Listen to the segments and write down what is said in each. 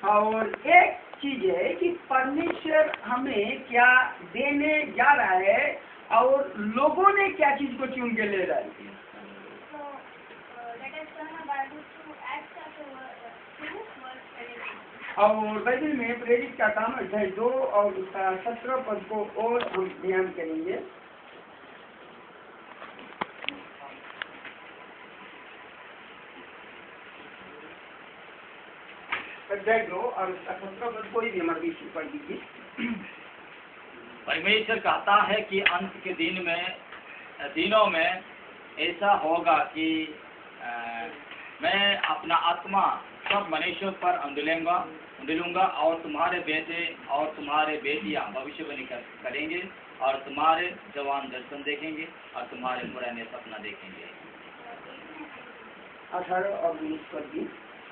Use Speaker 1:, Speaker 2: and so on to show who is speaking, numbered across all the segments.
Speaker 1: और एक चीज है कि परमेश्वर हमें क्या देने जा रहा है और लोगों ने क्या चीज को चुन के ले रहा है। और बाइबल में प्रेरित का काम अध्याय 2 और उसका 17 पद को और हम ध्यान करेंगे। अध्याय 2 और उसका 17 पद कोई भी हमारे बीच पढ़ दीजिए।
Speaker 2: परमेश्वर कहता है कि अंत के दिनों में ऐसा होगा कि मैं अपना आत्मा सब मनुष्यों पर उंडेलूंगा और तुम्हारे बेटे और तुम्हारे बेटियां भविष्यवाणी करेंगे और तुम्हारे जवान दर्शन देखेंगे और तुम्हारे पुराने सपना देखेंगे।
Speaker 1: 18 और 19 पद भी।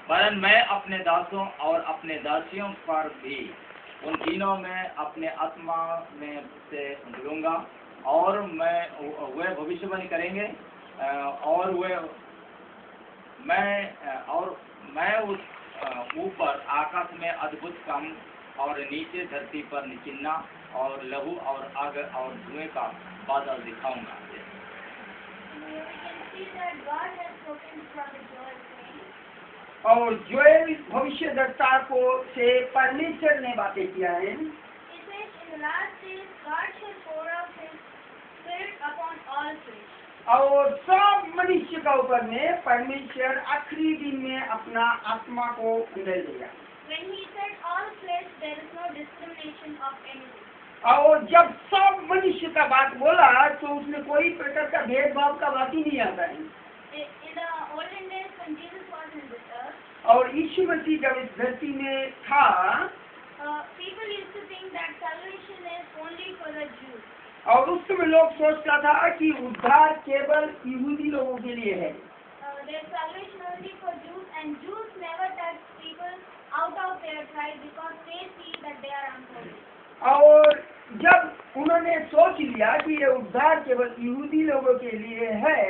Speaker 2: वरन मैं अपने दासों और अपने दासियों पर भी उन दिनों में अपने आत्मा में से उंडेलूंगा और वे भविष्यवाणी करेंगे और मैं उस ऊपर आकाश में अद्भुत काम और नीचे धरती पर चिन्ह और लहू और आग और धुएं का बादल दिखाऊंगा।
Speaker 1: और जोएल भविष्य दर्ता को से परमेश्वर ने बातें किया है। और सब मनुष्य का ऊपर में परमेश्वर आखिरी दिन में अपना आत्मा को उंडेल देगा। और जब सब मनुष्य का बात बोला तो उसमें कोई प्रकार का भेदभाव का बात ही नहीं आता है। और यीशु मसीह जब इस धरती में था और उस समय लोग सोचता था कि उद्धार केवल यहूदी लोगों के लिए है। और जब उन्होंने सोच लिया कि ये उद्धार केवल यहूदी लोगों के लिए है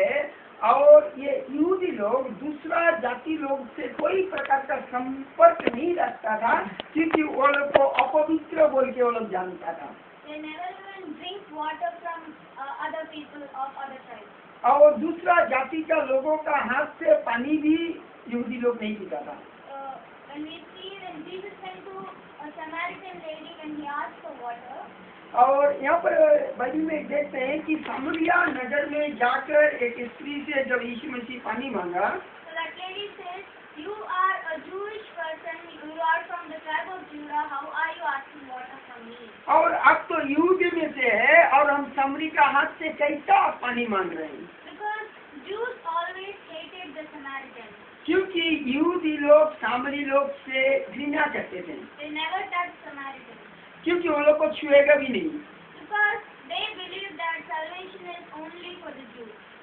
Speaker 1: और ये यहूदी लोग दूसरा जाति लोग से कोई प्रकार का संपर्क नहीं रखता था क्योंकि वो लोग को अपवित्र बोल के वो लोग जानता था। और दूसरा जाति का लोगों का हाथ से पानी भी यहूदी लोग नहीं पीता था। और यहाँ पर बाइबल में देखते हैं कि सामरिया नगर में जाकर एक स्त्री से जब यीशु मसीह पानी मांगा और आप तो यहूदी में से है और हम सामरी का हाथ से कैसा पानी मांग रहे हैं। क्योंकि यहूदी लोग सामरी लोग से घृणा करते थे क्योंकि वो लोग को छुएगा भी नहीं।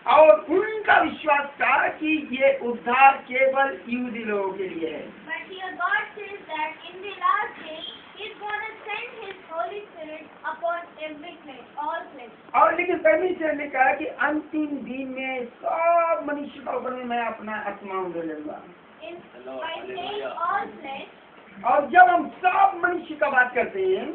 Speaker 1: और उनका विश्वास था कि ये उद्धार केवल यहूदी लोगों के लिए है। और लेकिन परमेश्वर ने कहा कि अंतिम दिन में सब मनुष्य का ऊपर में मैं अपना आत्मा उंडेलूंगा। और जब हम सब मनुष्य का बात करते हैं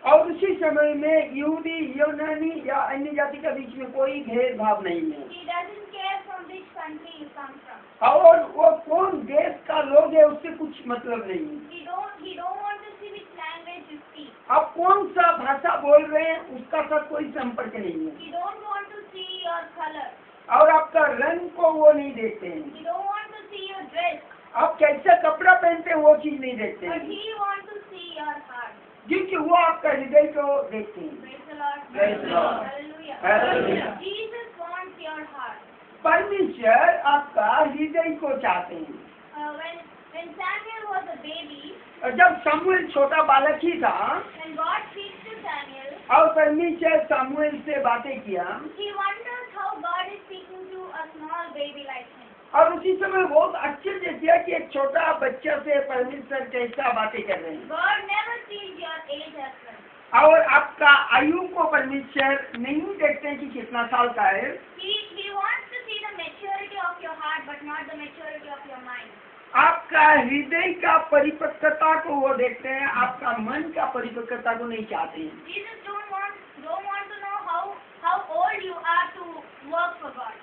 Speaker 1: और उसी समय में यहूदी यूनानी या अन्य जाति के बीच में कोई भेदभाव नहीं है। और वो कौन देश का लोग है उससे कुछ मतलब नहीं। आप कौन सा भाषा बोल रहे हैं उसका साथ कोई संपर्क नहीं है। और आपका रंग को वो नहीं देखते हैं। आप कैसा कपड़ा पहनते हैं वो चीज नहीं देखते हैं क्योंकि वो आपका हृदय को देखते हैं। परमेश्वर आपका हृदय को चाहते हैं। जब सामुएल छोटा बालक ही था और परमेश्वर सामुएल से बातें किया और उसी समय बहुत आश्चर्य किया कि एक छोटा बच्चा से परमेश्वर कैसा बातें कर रहे हैं। और आपका आयु को परमेश्वर नहीं देखते हैं कि कितना साल का है।
Speaker 3: heart, but not the maturity of your mind.
Speaker 1: आपका हृदय का परिपक्वता को वो देखते हैं, आपका मन का परिपक्वता को नहीं चाहते हैं।
Speaker 3: Jesus don't want to know how old you are to work for God.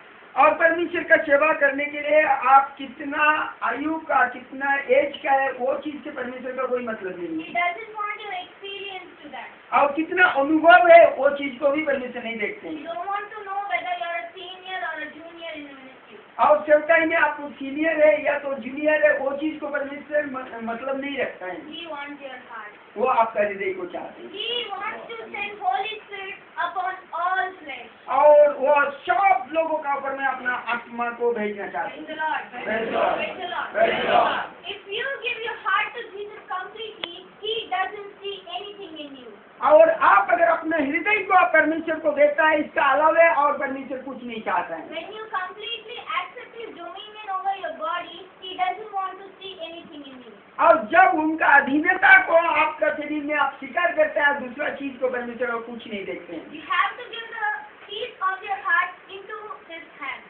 Speaker 1: और परमेश्वर का सेवा करने के लिए आप कितना आयु का, कितना एज का है, वो चीज से परमेश्वर का कोई मतलब नहीं
Speaker 3: He
Speaker 1: है।
Speaker 3: doesn't want your experience to that.
Speaker 1: और कितना अनुभव है, वो चीज को भी परमेश्वर नहीं देखते
Speaker 3: He
Speaker 1: हैं।
Speaker 3: don't want to know whether you're a senior or a junior in the ministry.
Speaker 1: और सेवकाई में आपको सीनियर है या तो जूनियर है, वो चीज को परमेश्वर मतलब नहीं रखता है।
Speaker 3: He wants your heart.
Speaker 1: वो आपका हृदय को चाहते हैं।
Speaker 3: He wants to send Holy Spirit upon all flesh.
Speaker 1: और वो सब लोगों का ऊपर में अपना आत्मा को भेजना चाहते
Speaker 3: Praise
Speaker 1: हैं।
Speaker 3: the Lord.
Speaker 1: Praise the Lord.
Speaker 3: Praise the Lord.
Speaker 1: Praise the Lord.
Speaker 3: If you give your heart to Jesus completely, He doesn't see anything in you.
Speaker 1: और आप अगर अपने हृदय को परमेश्वर को देता है, इसका अलावा और परमेश्वर कुछ नहीं चाहता है।
Speaker 3: When you completely accept His dominion over your body, He doesn't want to see anything in you.
Speaker 1: और जब उनका अधीनता को आपका शरीर में आप स्वीकार करते हैं, दूसरा चीज को परमेश्वर को कुछ नहीं देखते हैं।
Speaker 3: You have to give the keys of your heart into His hand.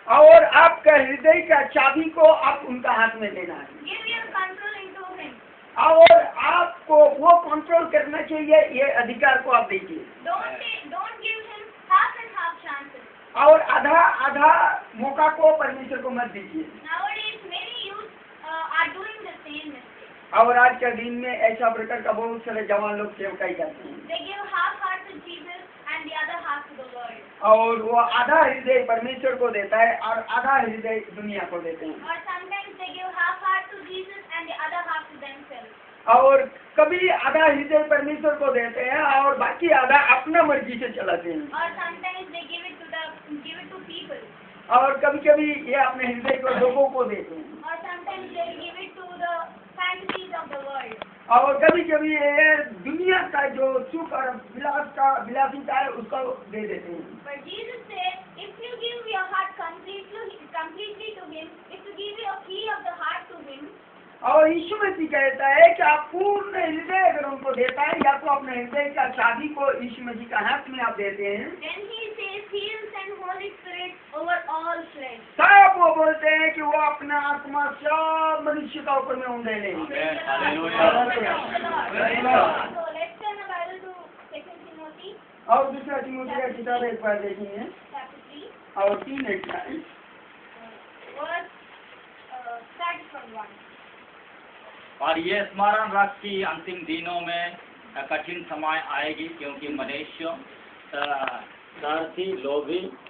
Speaker 1: और आपका हृदय का चाबी को आप उनका हाथ में देना है।
Speaker 3: Give your control into Him.
Speaker 1: और आपको वो कंट्रोल करना चाहिए, ये अधिकार को आप दीजिए।
Speaker 3: Don't give Him half and half chances.
Speaker 1: और आधा आधा मौका को परमेश्वर को मत दीजिए।
Speaker 3: Nowadays, many youth are doing the same mistake.
Speaker 1: और आज के दिन में ऐसा प्रकार का बहुत सारे जवान लोग सेवकाई करते हैं।
Speaker 3: They give half heart to Jesus and the other half to the world.
Speaker 1: और वो आधा हृदय परमेश्वर को देता है और आधा हृदय दुनिया को देते हैं।
Speaker 3: Or sometimes they give half heart to Jesus and the other half to themselves.
Speaker 1: और कभी आधा हृदय परमेश्वर को देते हैं और बाकी आधा अपना मर्जी से चलाते हैं।
Speaker 3: Or sometimes they give it to people.
Speaker 1: और कभी कभी ये अपने हृदय को लोगों को देते हैं।
Speaker 3: Or sometimes they give it to the fantasies of the world.
Speaker 1: और कभी कभी ये दुनिया का जो सुख और विलासिता है उसको दे देते हैं।
Speaker 3: But Jesus said, if you give your heart completely to Him, if you give your key of the heart to Him,
Speaker 1: और यीशु मसीह कहता है कि आप पूर्ण हृदय अगर उनको देता है, या तो अपने हृदय का चाबी को यीशु मसीह का हाथ में आप देते हैं,
Speaker 3: then He says He will send Holy Spirit over all flesh.
Speaker 1: तब वो बोलते हैं कि वो अपना आत्मा सब मनुष्य का ऊपर में उंडे लेंगे।
Speaker 3: So let's turn the Bible to 2 Timothy
Speaker 1: और दूसरा तिमोथी का किताब एक बार देखेंगे
Speaker 3: chapter 3,
Speaker 1: और 3 अध्याय
Speaker 3: verse start from 1.
Speaker 2: और ये स्मरण रख कि अंतिम दिनों में कठिन समय आएगी, क्योंकि मनुष्य स्वार्थी, लोभी